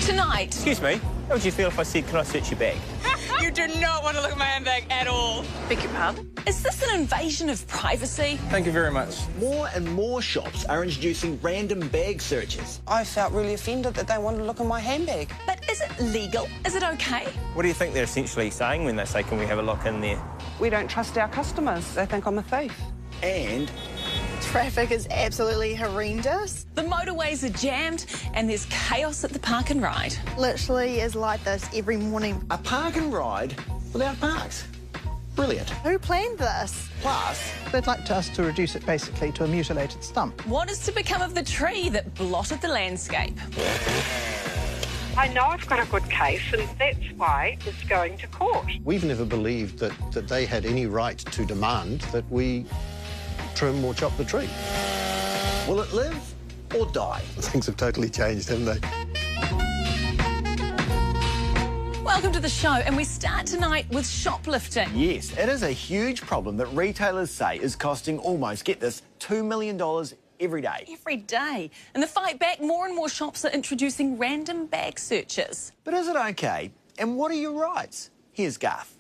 Tonight. Excuse me, how would you feel if I said, can I search your bag? You do not want to look at my handbag at all. Beg your pardon? Is this an invasion of privacy? Thank you very much. More and more shops are introducing random bag searches. I felt really offended that they wanted to look in my handbag. But is it legal? Is it okay? What do you think they're essentially saying when they say, can we have a look in there? We don't trust our customers. They think I'm a thief. And Traffic is absolutely horrendous. The motorways are jammed and there's chaos at the park and ride. Literally is like this every morning. a park and ride without parks. Brilliant. Who planned this? Plus, They'd like us to reduce it basically to a mutilated stump. What is to become of the tree that blotted the landscape? I know I've got a good case, and that's why it's going to court. We've never believed that they had any right to demand that we trim or chop the tree. will it live or die? Things have totally changed, haven't they? Welcome to the show, and we start tonight with shoplifting. Yes, it is a huge problem that retailers say is costing almost, get this, $2 million every day. Every day. In the fight back, more and more shops are introducing random bag searches. But is it okay? And what are your rights? Here's Garth.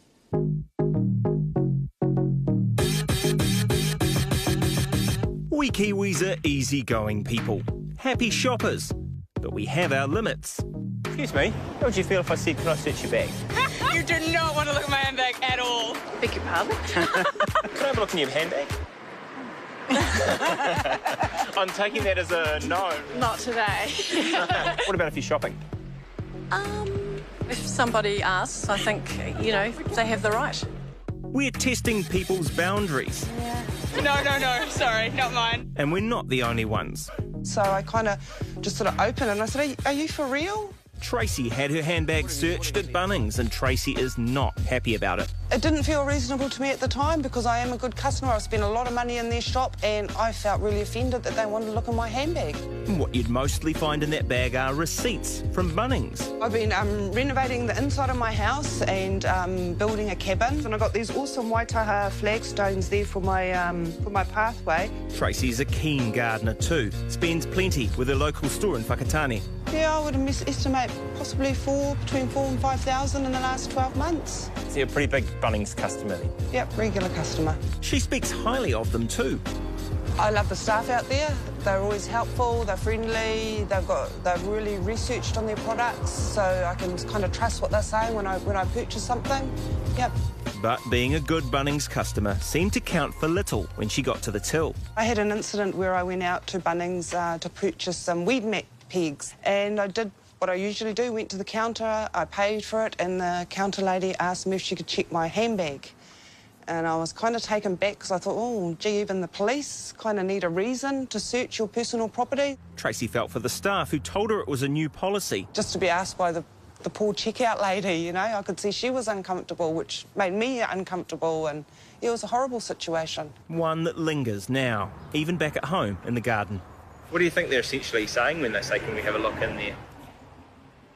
We Kiwis are easygoing people, happy shoppers, but we have our limits. Excuse me, how would you feel if I said, can I search your bag? You do not want to look at my handbag at all. Beg your pardon? Can I have a look in your handbag? I'm taking that as a no. Not today. What about if you're shopping? If somebody asks, I think, you know, they have the right. We're testing people's boundaries, No, sorry, not mine. and we're not the only ones. So I kind of just sort of opened it and I said, are you for real? Tracy had her handbag searched at Bunnings, and Tracy is not happy about it. It didn't feel reasonable to me at the time because I am a good customer. I've spent a lot of money in their shop and I felt really offended that they wanted to look in my handbag. And what you'd mostly find in that bag are receipts from Bunnings. I've been renovating the inside of my house and building a cabin, and I got these awesome Waitaha flagstones there for my pathway. Tracy's a keen gardener too, spends plenty with her local store in Whakatane. Yeah, I would estimate possibly between 4,000 and 5,000 in the last 12 months. So you're a pretty big Bunnings customer then. Yep, regular customer. She speaks highly of them too. I love the staff out there. They're always helpful, they're friendly, they've really researched on their products, so I can kind of trust what they're saying when I purchase something. Yep. But being a good Bunnings customer seemed to count for little when she got to the till. I had an incident where I went out to Bunnings to purchase some weed mat pegs, and I did what I usually do, went to the counter, I paid for it, and the counter lady asked me if she could check my handbag. And I was kind of taken back because I thought, oh, gee, even the police kind of need a reason to search your personal property. Tracy felt for the staff who told her it was a new policy. Just to be asked by the poor checkout lady, you know, I could see she was uncomfortable, which made me uncomfortable, and it was a horrible situation. One that lingers now, even back at home in the garden. What do you think they're essentially saying when they say, can we have a look in there?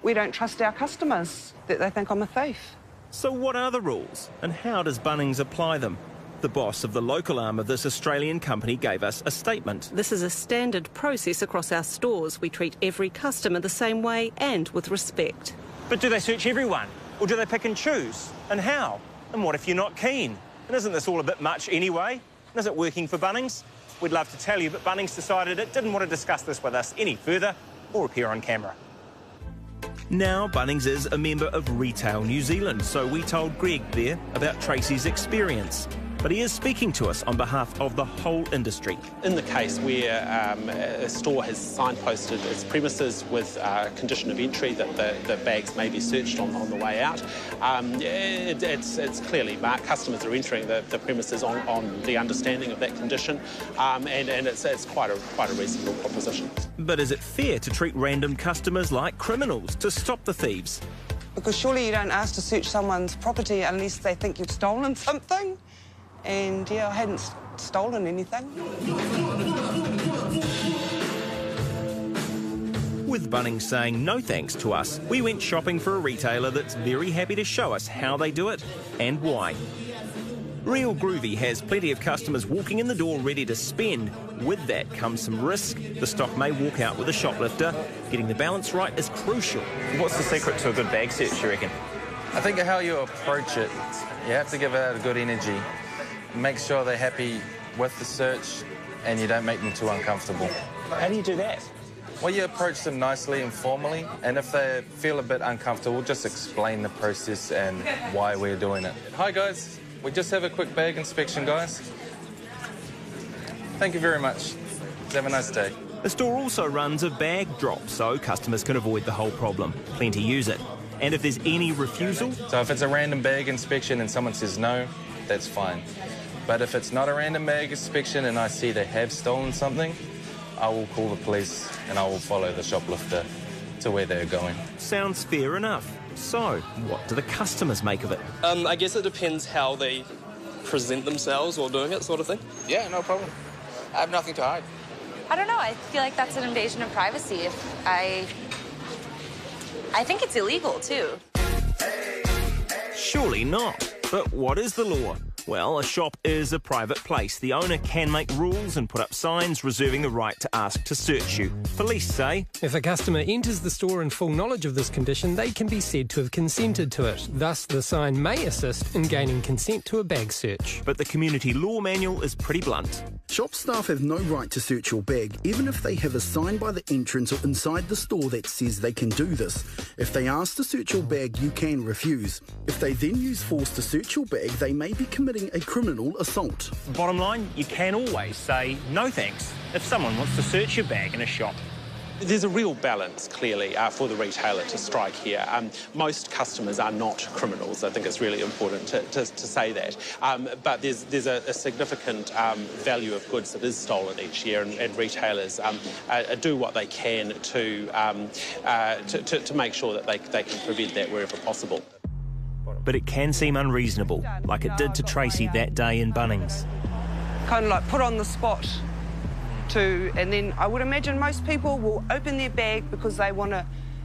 We don't trust our customers, that they think I'm a thief. So what are the rules, and how does Bunnings apply them? The boss of the local arm of this Australian company gave us a statement. This is a standard process across our stores. We treat every customer the same way and with respect. But do they search everyone? Or do they pick and choose? And how? And what if you're not keen? And isn't this all a bit much anyway? And is it working for Bunnings? We'd love to tell you, but Bunnings decided it didn't want to discuss this with us any further or appear on camera. Now Bunnings is a member of Retail New Zealand, so we told Greg there about Tracy's experience. But he is speaking to us on behalf of the whole industry. In the case where a store has signposted its premises with condition of entry that the bags may be searched on the way out, it's clearly marked. Customers are entering the premises on the understanding of that condition, and it's quite a reasonable proposition. But is it fair to treat random customers like criminals to stop the thieves? Because surely you don't ask to search someone's property unless they think you've stolen something. And, yeah, I hadn't stolen anything. With Bunnings saying no thanks to us, we went shopping for a retailer that's very happy to show us how they do it and why. Real Groovy has plenty of customers walking in the door ready to spend, With that comes some risk. The stock may walk out with a shoplifter. Getting the balance right is crucial. What's the secret to a good bag search, you reckon? I think how you approach it, you have to give it out a good energy. Make sure they're happy with the search and you don't make them too uncomfortable. How do you do that? Well, you approach them nicely and formally, and if they feel a bit uncomfortable, just explain the process and why we're doing it. Hi, guys. We just have a quick bag inspection, guys. Thank you very much. Have a nice day. The store also runs a bag drop, so customers can avoid the whole problem. Plenty use it. And if there's any refusal... So if it's a random bag inspection and someone says no, that's fine. But if it's not a random bag inspection and I see they have stolen something, I will call the police and I will follow the shoplifter to where they're going. Sounds fair enough. So, what do the customers make of it? I guess it depends how they present themselves while doing it, sort of thing. Yeah, no problem. I have nothing to hide. I don't know. I feel like that's an invasion of privacy. I think it's illegal, too. Surely not. But what is the law? Well, a shop is a private place. The owner can make rules and put up signs reserving the right to ask to search you. Police say... If a customer enters the store in full knowledge of this condition, they can be said to have consented to it. Thus, the sign may assist in gaining consent to a bag search. But the community law manual is pretty blunt. Shop staff have no right to search your bag, even if they have a sign by the entrance or inside the store that says they can do this. If they ask to search your bag, you can refuse. If they then use force to search your bag, they may be committing a criminal assault. Bottom line, you can always say no thanks if someone wants to search your bag in a shop. There's a real balance, clearly, for the retailer to strike here. Most customers are not criminals. I think it's really important to say that. But there's a significant value of goods that is stolen each year, and retailers do what they can to make sure that they can prevent that wherever possible. But it can seem unreasonable, like it did to Tracy that day in Bunnings. Kind of like put on the spot too, and then I would imagine most people will open their bag because they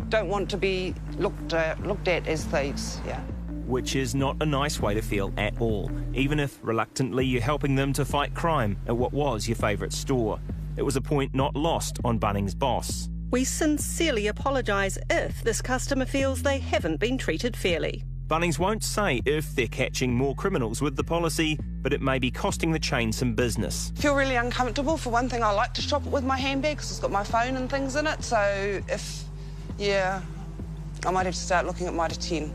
don't want to be looked at as thieves. Yeah. Which is not a nice way to feel at all, even if reluctantly you're helping them to fight crime at what was your favourite store. It was a point not lost on Bunnings' boss. We sincerely apologise if this customer feels they haven't been treated fairly. Bunnings won't say if they're catching more criminals with the policy, but it may be costing the chain some business. I feel really uncomfortable. For one thing, I like to shop with my handbag because it's got my phone and things in it. So I might have to start looking at Mitre 10.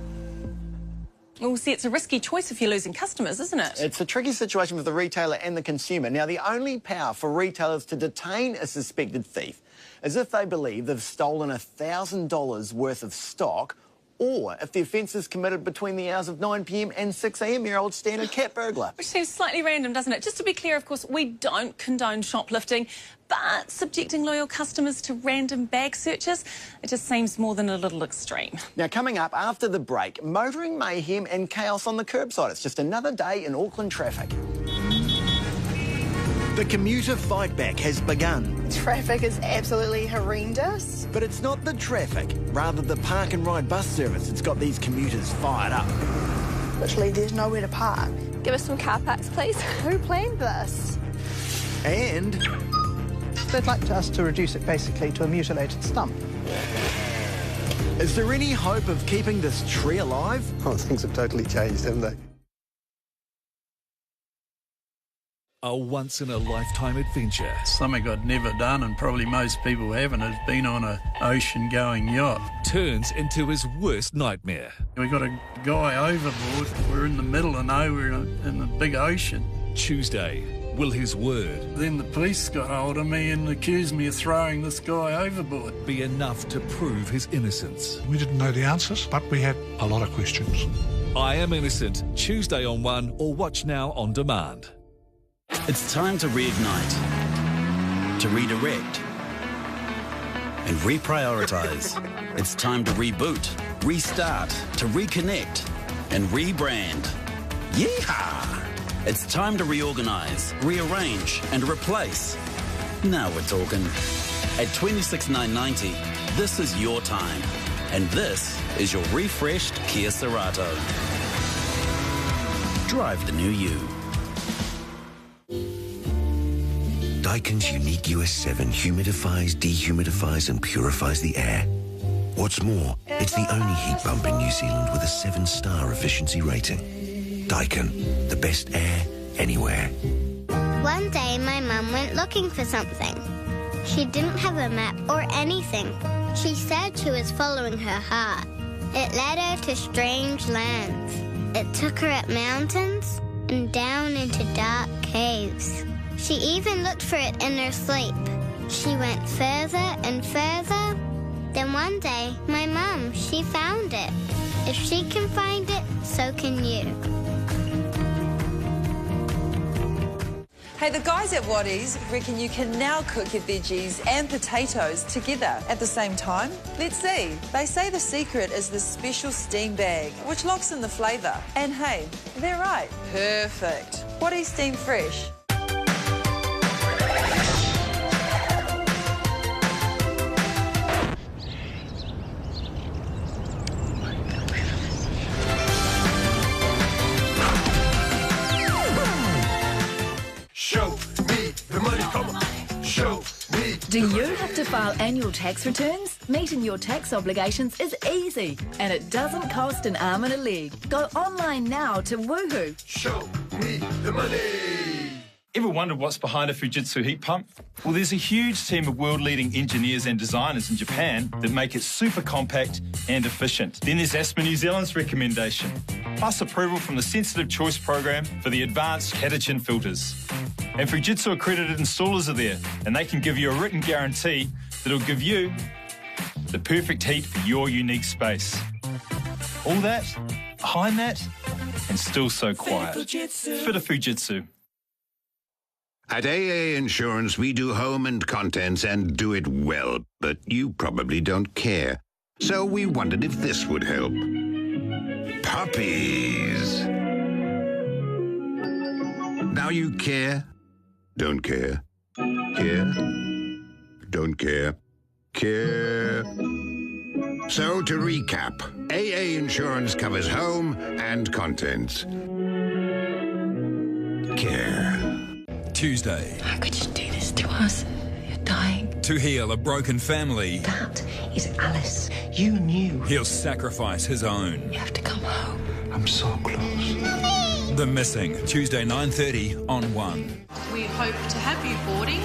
Well, see, it's a risky choice if you're losing customers, isn't it? It's a tricky situation for the retailer and the consumer. Now, the only power for retailers to detain a suspected thief is if they believe they've stolen $1,000 worth of stock, or if the offence is committed between the hours of 9 p.m. and 6 a.m, your old standard cat burglar. Which seems slightly random, doesn't it? Just to be clear, of course, we don't condone shoplifting, but subjecting loyal customers to random bag searches, it just seems more than a little extreme. Now, coming up after the break, motoring mayhem and chaos on the curbside. It's just another day in Auckland traffic. The commuter fight back has begun. Traffic is absolutely horrendous. But it's not the traffic, rather the park and ride bus service that's got these commuters fired up. Literally, there's nowhere to park. Give us some car parks, please. Who planned this? And they'd like us to reduce it basically to a mutilated stump. Is there any hope of keeping this tree alive? Oh, things have totally changed, haven't they? A once-in-a-lifetime adventure. Something I'd never done, and probably most people haven't, has been on an ocean-going yacht. Turns into his worst nightmare. We got a guy overboard. We're in the middle of nowhere in the big ocean. Tuesday, will his word... Then the police got hold of me and accused me of throwing this guy overboard. ...be enough to prove his innocence. We didn't know the answers, but we had a lot of questions. I Am Innocent, Tuesday on 1 or watch now on demand. It's time to reignite, to redirect, and reprioritise. It's time to reboot, restart, to reconnect, and rebrand. Yeehaw! It's time to reorganise, rearrange, and replace. Now we're talking. At $26,990, this is your time. And this is your refreshed Kia Cerato. Drive the new you. Daikin's unique US7 humidifies, dehumidifies and purifies the air. What's more, it's the only heat pump in New Zealand with a 7-star efficiency rating. Daikin, the best air anywhere. One day my mum went looking for something. She didn't have a map or anything. She said she was following her heart. It led her to strange lands. It took her up mountains and down into dark caves. She even looked for it in her sleep. She went further and further. Then one day, my mum, she found it. If she can find it, so can you. Hey, the guys at Waddies reckon you can now cook your veggies and potatoes together at the same time. Let's see. They say the secret is the special steam bag, which locks in the flavour. And hey, they're right. Perfect. Waddies Steam Fresh. Show me the money, come on. Show me. Do you have to file annual tax returns? Meeting your tax obligations is easy and it doesn't cost an arm and a leg. Go online now to Woohoo. Show me the money. Ever wondered what's behind a Fujitsu heat pump? Well, there's a huge team of world-leading engineers and designers in Japan that make it super compact and efficient. Then there's ASPA New Zealand's recommendation, plus approval from the Sensitive Choice Program for the advanced catechin filters. And Fujitsu accredited installers are there, and they can give you a written guarantee that'll give you the perfect heat for your unique space. All that, behind that, and still so quiet. Fit a Fujitsu. At AA Insurance, we do home and contents and do it well, but you probably don't care. So we wondered if this would help. Puppies. Now you care, don't care, care, don't care, care. So to recap, AA Insurance covers home and contents. Care. Tuesday. How could you do this to us? You're dying. To heal a broken family. That is Alice. You knew. He'll sacrifice his own. You have to come home. I'm so close. The Missing, Tuesday 9:30 on 1. We hope to have you boarding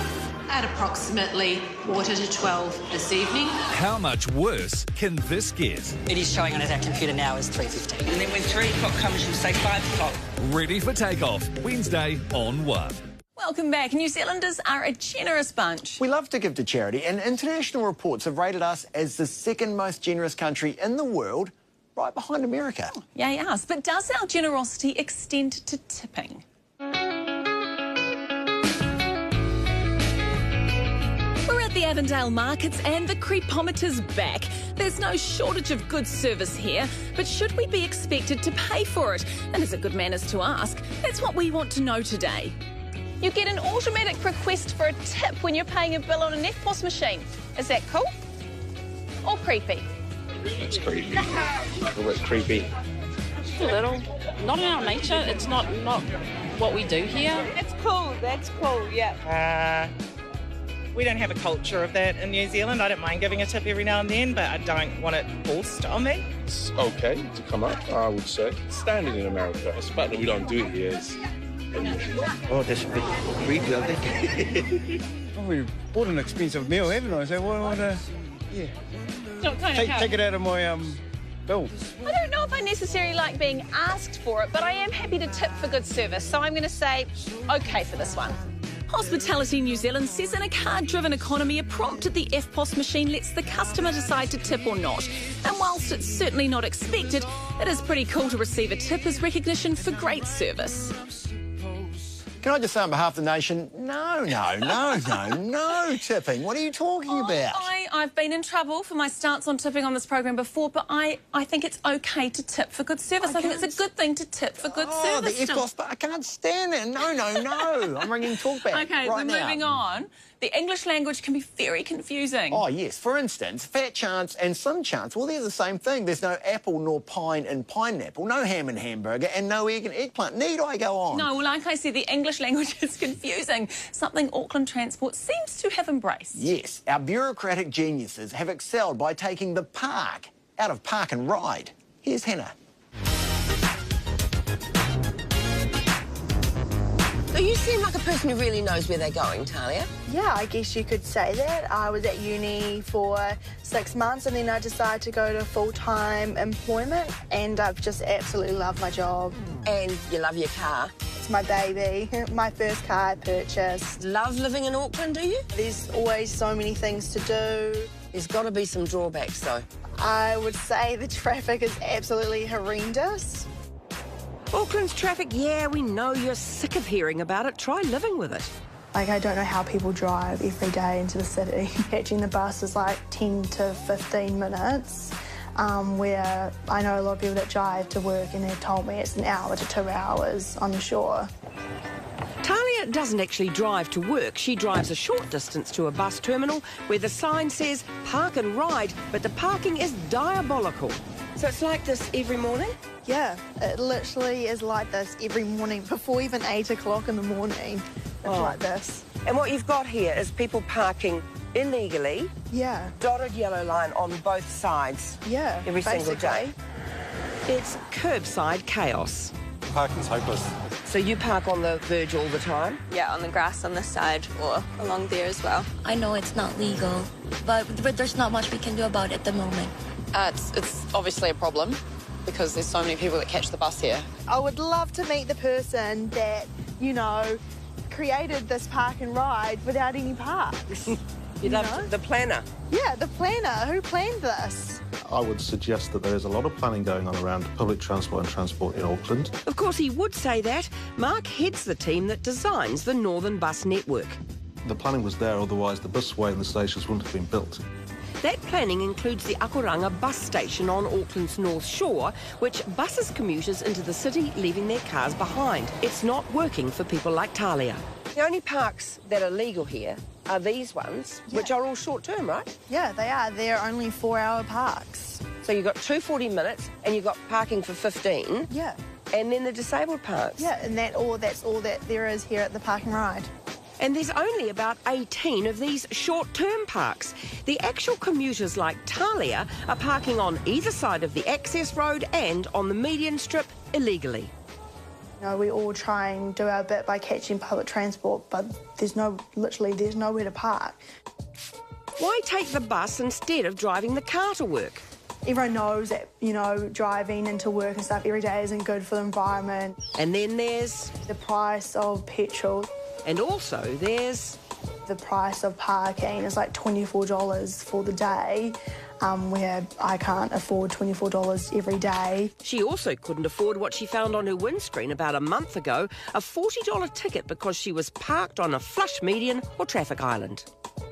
at approximately 11:45 this evening. How much worse can this get? It is showing on our computer now as 3:15. And then when 3 o'clock comes, you'll say 5 o'clock. Ready for takeoff, Wednesday on 1. Welcome back. New Zealanders are a generous bunch. We love to give to charity, and international reports have rated us as the second most generous country in the world, right behind America. Yay us. But does our generosity extend to tipping? We're at the Avondale markets and the creepometer's back. There's no shortage of good service here, but should we be expected to pay for it? And is it good manners to ask? That's what we want to know today. You get an automatic request for a tip when you're paying a bill on an FPOS machine. Is that cool? Or creepy? It's creepy. A bit creepy. A little. Not in our nature. It's not what we do here. That's cool. That's cool, yeah. We don't have a culture of that in New Zealand. I don't mind giving a tip every now and then, but I don't want it forced on me. It's okay to come up, I would say. Standard in America. It's the fact that we don't do it here is unusual. Oh, that's a bit creepy, I think. We bought an expensive meal, haven't I? So why would yeah. Take it out of my bill. I don't know if I necessarily like being asked for it, but I am happy to tip for good service, so I'm going to say OK for this one. Hospitality New Zealand says in a card-driven economy, a prompt at the FPOS machine lets the customer decide to tip or not. And whilst it's certainly not expected, it is pretty cool to receive a tip as recognition for great service. Can I just say on behalf of the nation, no tipping. What are you talking about? I've been in trouble for my stance on tipping on this program before, but I think it's OK to tip for good service. I think it's a good thing to tip for good service. The FPOS, but I can't stand it. No. I'm ringing talkback OK, right we're now. moving on. The English language can be very confusing. Oh, yes. For instance, fat chance and slim chance, well, they're the same thing. There's no apple nor pine in pineapple, no ham in hamburger, and no egg in eggplant. Need I go on? No, well, like I said, the English language is confusing, something Auckland Transport seems to have embraced. Yes, our bureaucratic geniuses have excelled by taking the park out of park and ride. Here's Hannah. So you seem like a person who really knows where they're going, Talia. Yeah, I guess you could say that. I was at uni for 6 months and then I decided to go to full-time employment and I've just absolutely loved my job. And you love your car. It's my baby, my first car I purchased. Love living in Auckland, do you? There's always so many things to do. There's got to be some drawbacks, though. I would say the traffic is absolutely horrendous. Auckland's traffic, yeah, we know you're sick of hearing about it. Try living with it. Like, I don't know how people drive every day into the city. Catching the bus is like 10 to 15 minutes, where I know a lot of people that drive to work and they've told me it's an hour to 2 hours on the shore. Talia doesn't actually drive to work. She drives a short distance to a bus terminal where the sign says park and ride, but the parking is diabolical. So it's like this every morning? Yeah, it literally is like this every morning, before even 8 o'clock in the morning. It's like this. And what you've got here is people parking illegally. Yeah. Dotted yellow line on both sides. Yeah, every single day. basically. It's curbside chaos. Parking's hopeless. So you park on the verge all the time? Yeah, on the grass on this side or along there as well. I know it's not legal, but there's not much we can do about it at the moment. It's obviously a problem because there's so many people that catch the bus here. I would love to meet the person that, you know, created this park and ride without any parks. You'd love the planner? Yeah, the planner. Who planned this? I would suggest that there is a lot of planning going on around public transport and transport in Auckland. Of course, he would say that. Mark heads the team that designs the Northern Bus Network. The planning was there, otherwise the busway and the stations wouldn't have been built. That planning includes the Akuranga bus station on Auckland's North Shore, which buses commuters into the city, leaving their cars behind. It's not working for people like Talia. The only parks that are legal here are these ones, which are all short-term, right? Yeah, they are. They're only 4-hour parks. So you've got 2 40 minutes and you've got parking for 15. Yeah. And then the disabled parks. Yeah, and that's all that there is here at the Park and Ride. And there's only about 18 of these short-term parks. The actual commuters like Talia are parking on either side of the access road and on the median strip illegally. You know, we all try and do our bit by catching public transport, but there's nowhere to park. Why take the bus instead of driving the car to work? Everyone knows that, you know, driving into work and stuff every day isn't good for the environment. And then there's the price of petrol. And also there's the price of parking is like $24 for the day, where I can't afford $24 every day. She also couldn't afford what she found on her windscreen about a month ago, a $40 ticket because she was parked on a flush median or traffic island.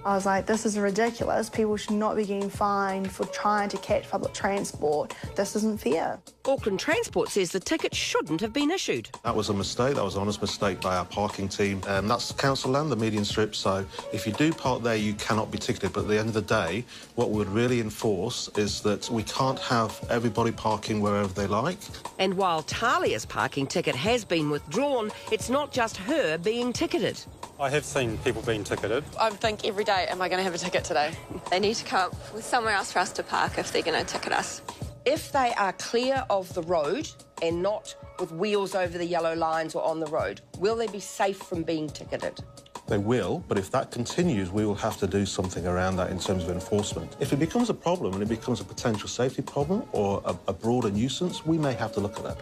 I was like, this is ridiculous. People should not be getting fined for trying to catch public transport. This isn't fair. Auckland Transport says the ticket shouldn't have been issued. That was a mistake. That was an honest mistake by our parking team. That's council land, the median strip, so if you do park there, you cannot be ticketed. But at the end of the day, what we would really enforce is that we can't have everybody parking wherever they like. And while Talia's parking ticket has been withdrawn, it's not just her being ticketed. I have seen people being ticketed. I think every day, am I going to have a ticket today? They need to come up with somewhere else for us to park if they're going to ticket us. If they are clear of the road and not with wheels over the yellow lines or on the road, will they be safe from being ticketed? They will, but if that continues, we will have to do something around that in terms of enforcement. If it becomes a problem and it becomes a potential safety problem or a broader nuisance, we may have to look at that.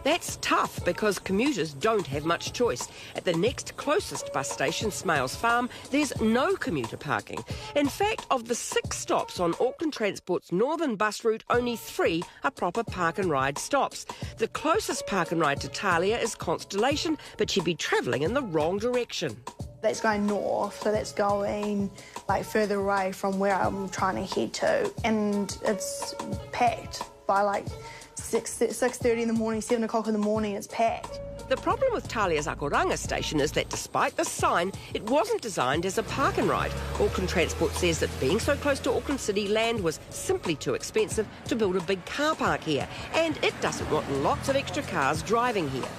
That's tough because commuters don't have much choice. At the next closest bus station, Smales Farm, there's no commuter parking. In fact, of the 6 stops on Auckland Transport's northern bus route, only 3 are proper park and ride stops. The closest park and ride to Talia is Constellation, but she'd be travelling in the wrong direction. That's going north, so that's going like further away from where I'm trying to head to, and it's packed by like 6:30 in the morning, 7 o'clock in the morning, it's packed. The problem with Talia's Akoranga station is that despite the sign, it wasn't designed as a park and ride. Auckland Transport says that being so close to Auckland City, land was simply too expensive to build a big car park here, and it doesn't want lots of extra cars driving here.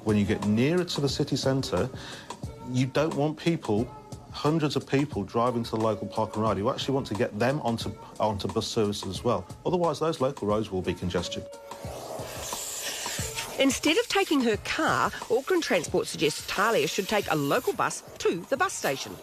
When you get nearer to the city centre, you don't want people, hundreds of people, driving to the local park and ride. You actually want to get them onto bus services as well. Otherwise, those local roads will be congested. Instead of taking her car, Auckland Transport suggests Talia should take a local bus to the bus station.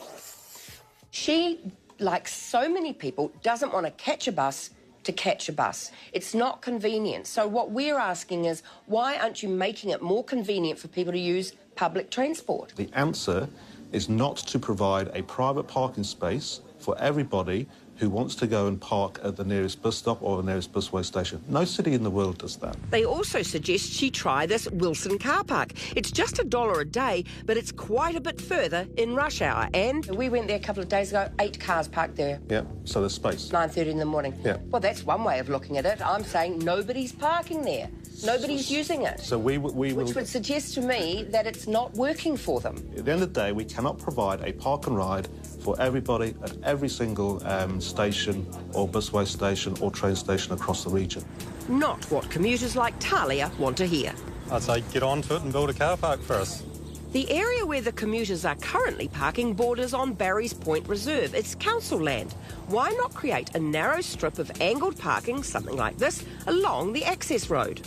She, like so many people, doesn't want to catch a bus to catch a bus. It's not convenient. So what we're asking is, why aren't you making it more convenient for people to use public transport? The answer is not to provide a private parking space for everybody who wants to go and park at the nearest bus stop or the nearest busway station. No city in the world does that. They also suggest she try this Wilson car park. It's just $1 a day, but it's quite a bit further in rush hour. And we went there a couple of days ago, 8 cars parked there. Yeah, so there's space. 9:30 in the morning. Yeah. Well, that's one way of looking at it. I'm saying nobody's parking there. Nobody's using it. So we will... Which would suggest to me that it's not working for them. At the end of the day, we cannot provide a park and ride for everybody at every single station or busway station or train station across the region. Not what commuters like Talia want to hear. I'd say get onto it and build a car park for us. The area where the commuters are currently parking borders on Barry's Point Reserve. It's council land. Why not create a narrow strip of angled parking, something like this, along the access road?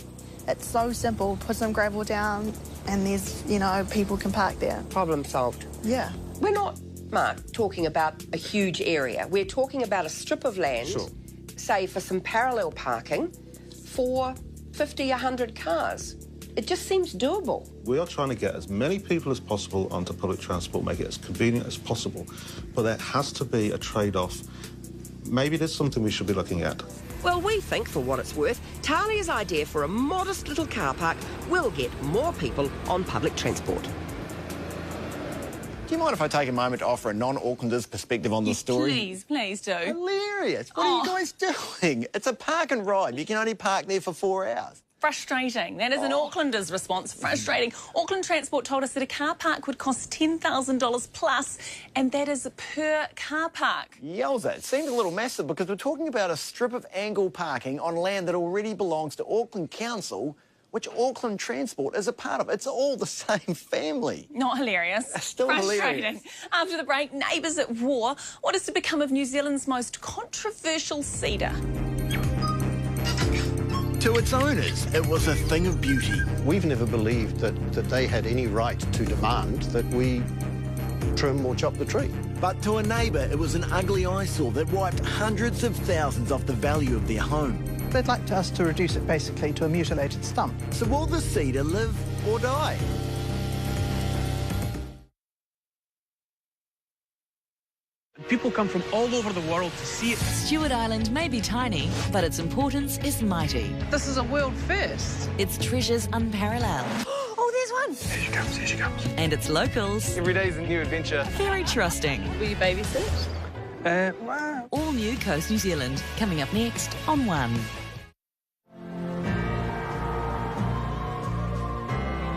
It's so simple. Put some gravel down and there's, people can park there. Problem solved. Yeah. We're not, Mark, talking about a huge area. We're talking about a strip of land, say, for some parallel parking for 50, 100 cars. It just seems doable. We are trying to get as many people as possible onto public transport, make it as convenient as possible, but there has to be a trade-off. Maybe there's something we should be looking at. Well, we think, for what it's worth, Talia's idea for a modest little car park will get more people on public transport. Do you mind if I take a moment to offer a non-Aucklander's perspective on the story? Please do. Hilarious. What are you guys doing? It's a park and ride. You can only park there for 4 hours. Frustrating. That is an Aucklander's response. Frustrating. Auckland Transport told us that a car park would cost $10,000 plus, and that is per car park. Yowza. It seemed a little massive because we're talking about a strip of angle parking on land that already belongs to Auckland Council, which Auckland Transport is a part of. It's all the same family. Not hilarious. Still frustrating. hilarious. After the break, neighbours at war. What is to become of New Zealand's most controversial cedar? To its owners, it was a thing of beauty. We've never believed that they had any right to demand that we trim or chop the tree. But to a neighbour, it was an ugly eyesore that wiped hundreds of thousands off the value of their home. They'd like us to reduce it basically to a mutilated stump. So will the cedar live or die? People come from all over the world to see it. Stewart Island may be tiny, but its importance is mighty. This is a world first. Its treasures unparalleled. Oh, there's one. Here she comes, here she comes. And its locals... Every day is a new adventure. Very trusting. Will you babysit? Wow. All new Coast New Zealand, coming up next on One.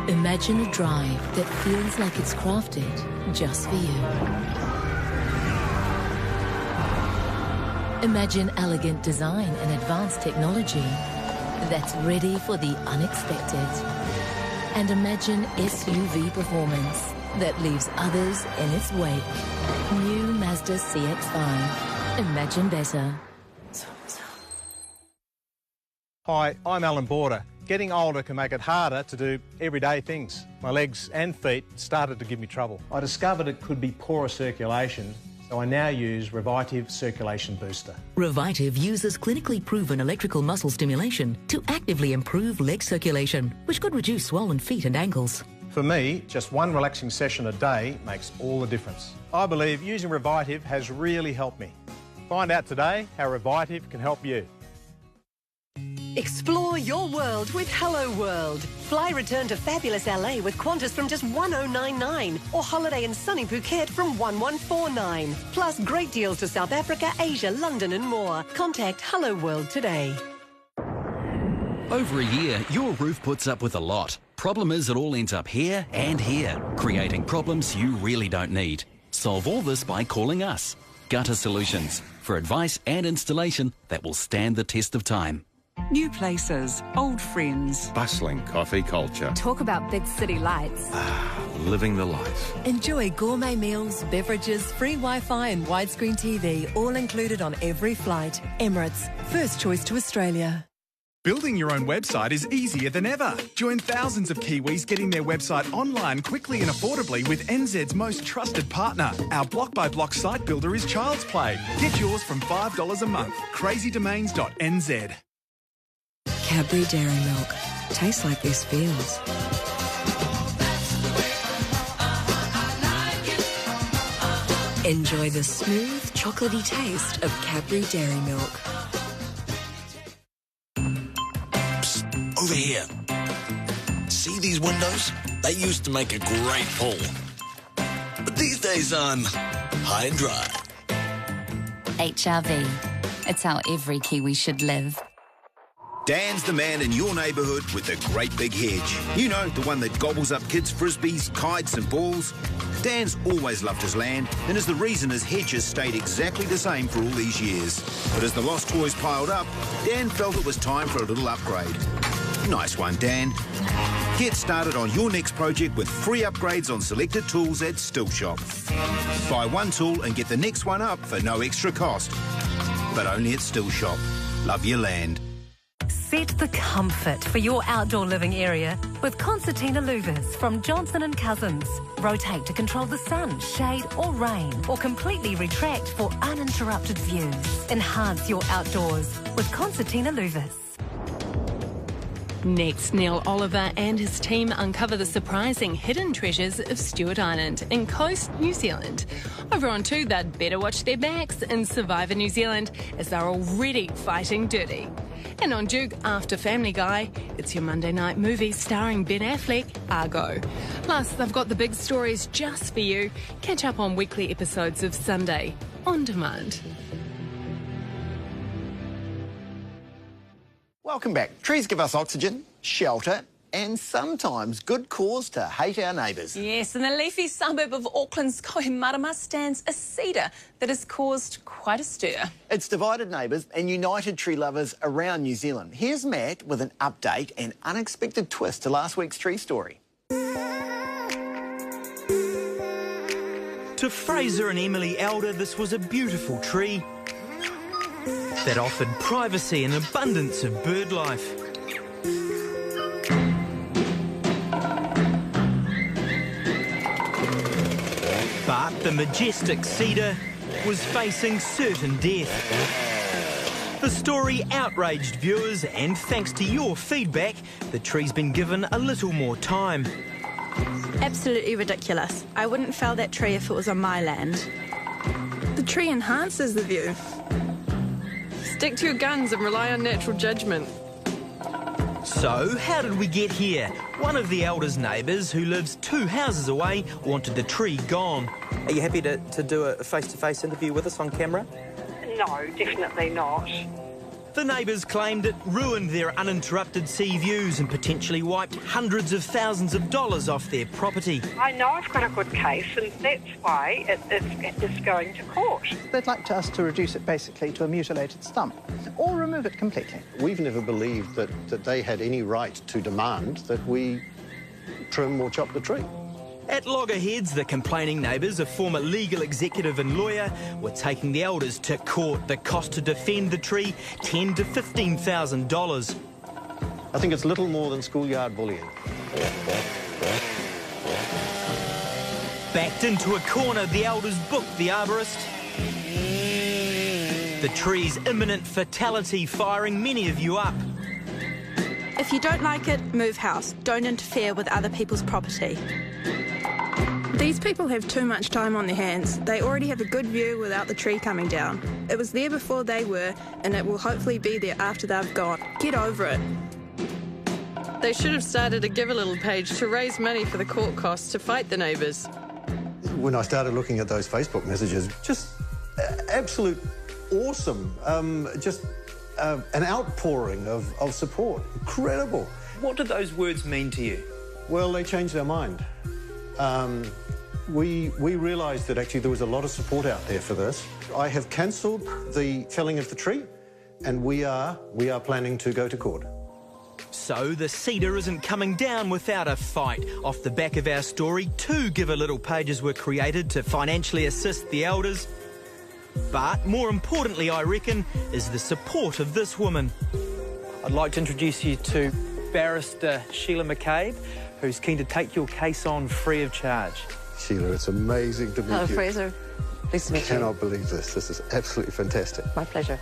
Imagine a drive that feels like it's crafted just for you. Imagine elegant design and advanced technology that's ready for the unexpected. And imagine SUV performance that leaves others in its wake. New Mazda CX-5. Imagine better. Hi, I'm Alan Border. Getting older can make it harder to do everyday things. My legs and feet started to give me trouble. I discovered it could be poorer circulation, so I now use Revitive Circulation Booster. Revitive uses clinically proven electrical muscle stimulation to actively improve leg circulation, which could reduce swollen feet and ankles. For me, just one relaxing session a day makes all the difference. I believe using Revitive has really helped me. Find out today how Revitive can help you. Explore your world with Hello World. Fly return to fabulous LA with Qantas from just $1099 or holiday in sunny Phuket from $1149. Plus great deals to South Africa, Asia, London and more. Contact Hello World today. Over a year, your roof puts up with a lot. Problem is, it all ends up here and here, creating problems you really don't need. Solve all this by calling us, Gutter Solutions, for advice and installation that will stand the test of time. New places, old friends. Bustling coffee culture. Talk about big city lights. Living the life. Enjoy gourmet meals, beverages, free Wi-Fi and widescreen TV, all included on every flight. Emirates, first choice to Australia. Building your own website is easier than ever. Join thousands of Kiwis getting their website online quickly and affordably with NZ's most trusted partner. Our block-by-block site builder is Child's Play. Get yours from $5 a month. crazydomains.nz. Cadbury Dairy Milk. Tastes like this feels. Enjoy the smooth, chocolatey taste of Cadbury Dairy Milk. Over here. See these windows? They used to make a great pull. But these days I'm high and dry. HRV. It's how every Kiwi should live. Dan's the man in your neighbourhood with the great big hedge. You know, the one that gobbles up kids' frisbees, kites and balls. Dan's always loved his land and is the reason his hedge has stayed exactly the same for all these years. But as the lost toys piled up, Dan felt it was time for a little upgrade. Nice one, Dan. Get started on your next project with free upgrades on selected tools at Still Shop. Buy one tool and get the next one up for no extra cost. But only at Still Shop. Love your land. Set the comfort for your outdoor living area with concertina louvers from Johnson & Cousins. Rotate to control the sun, shade or rain, or completely retract for uninterrupted views. Enhance your outdoors with concertina louvers. Next, Neil Oliver and his team uncover the surprising hidden treasures of Stewart Island in Coast, New Zealand. Over on 2, they'd better watch their backs in Survivor New Zealand as they're already fighting dirty. And on Duke, after Family Guy, it's your Monday night movie starring Ben Affleck, Argo. Plus, they've got the big stories just for you. Catch up on weekly episodes of Sunday On Demand. Welcome back. Trees give us oxygen, shelter, and sometimes good cause to hate our neighbours. Yes, in the leafy suburb of Auckland's Kohimarama stands a cedar that has caused quite a stir. It's divided neighbours and united tree lovers around New Zealand. Here's Matt with an update and unexpected twist to last week's tree story. To Fraser and Emily Elder, this was a beautiful tree that offered privacy and abundance of bird life. But the majestic cedar was facing certain death. The story outraged viewers, and thanks to your feedback, the tree's been given a little more time. Absolutely ridiculous. I wouldn't fell that tree if it was on my land. The tree enhances the view. Stick to your guns and rely on natural judgment. So, how did we get here? One of the Elders' neighbours, who lives 2 houses away, wanted the tree gone. Are you happy to do a face-to-face interview with us on camera? No, definitely not. The neighbours claimed it ruined their uninterrupted sea views and potentially wiped hundreds of thousands of dollars off their property. I know I've got a good case, and that's why it is going to court. They'd like us to reduce it basically to a mutilated stump or remove it completely. We've never believed that they had any right to demand that we trim or chop the tree. At Loggerheads, the complaining neighbours, a former legal executive and lawyer, were taking the Elders to court. The cost to defend the tree, $10,000 to $15,000. I think it's little more than schoolyard bullying. Backed into a corner, the Elders booked the arborist. The tree's imminent fatality firing many of you up. If you don't like it, move house. Don't interfere with other people's property. These people have too much time on their hands. They already have a good view without the tree coming down. It was there before they were, and it will hopefully be there after they've gone. Get over it. They should have started a Give a Little page to raise money for the court costs to fight the neighbours. When I started looking at those Facebook messages, just absolute awesome. Just an outpouring of support. Incredible. What do those words mean to you? Well, they changed our mind. We realised that actually there was a lot of support out there for this. I have cancelled the felling of the tree, and we are planning to go to court. So the cedar isn't coming down without a fight. Off the back of our story, 2 Give a Little pages were created to financially assist the elders. But more importantly, I reckon, is the support of this woman. I'd like to introduce you to Barrister Sheila McCabe, who's keen to take your case on free of charge. Sheila, it's amazing to meet you. Hello, Fraser. Nice to meet you. I cannot believe this. This is absolutely fantastic. My pleasure.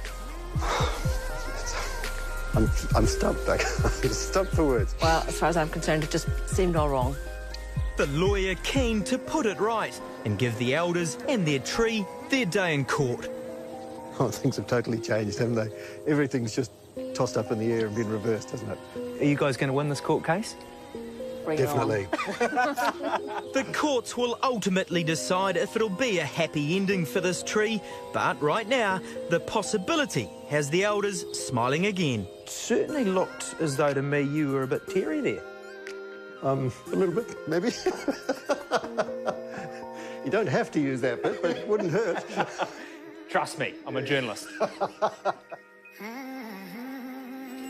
I'm stumped. I'm stumped for words. Well, as far as I'm concerned, it just seemed all wrong. The lawyer keen to put it right and give the elders and their tree their day in court. Oh, things have totally changed, haven't they? Everything's just tossed up in the air and been reversed, hasn't it? Are you guys going to win this court case? Definitely. The courts will ultimately decide if it'll be a happy ending for this tree, but right now, the possibility has the elders smiling again. Certainly looked as though to me you were a bit teary there. A little bit, maybe. You don't have to use that bit, but it wouldn't hurt. Trust me, I'm a journalist.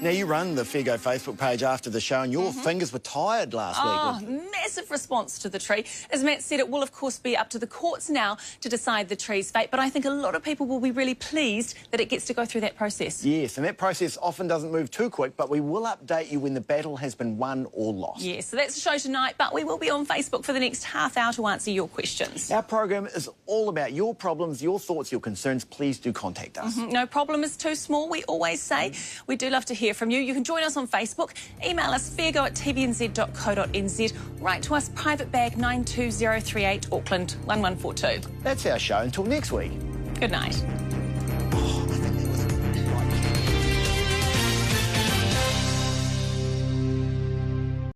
Now, you run the FairGo Facebook page after the show, and your fingers were tired last week. Massive response to the tree. As Matt said, it will, of course, be up to the courts now to decide the tree's fate, but I think a lot of people will be really pleased that it gets to go through that process. Yes, and that process often doesn't move too quick, but we will update you when the battle has been won or lost. Yes, so that's the show tonight, but we will be on Facebook for the next half hour to answer your questions. Our program is all about your problems, your thoughts, your concerns. Please do contact us. No problem is too small, we always say. We do love to hear from you. You can join us on Facebook, email us fairgo@tvnz.co.nz, write to us, private bag 92038 Auckland 1142. That's our show. Until next week. Good night.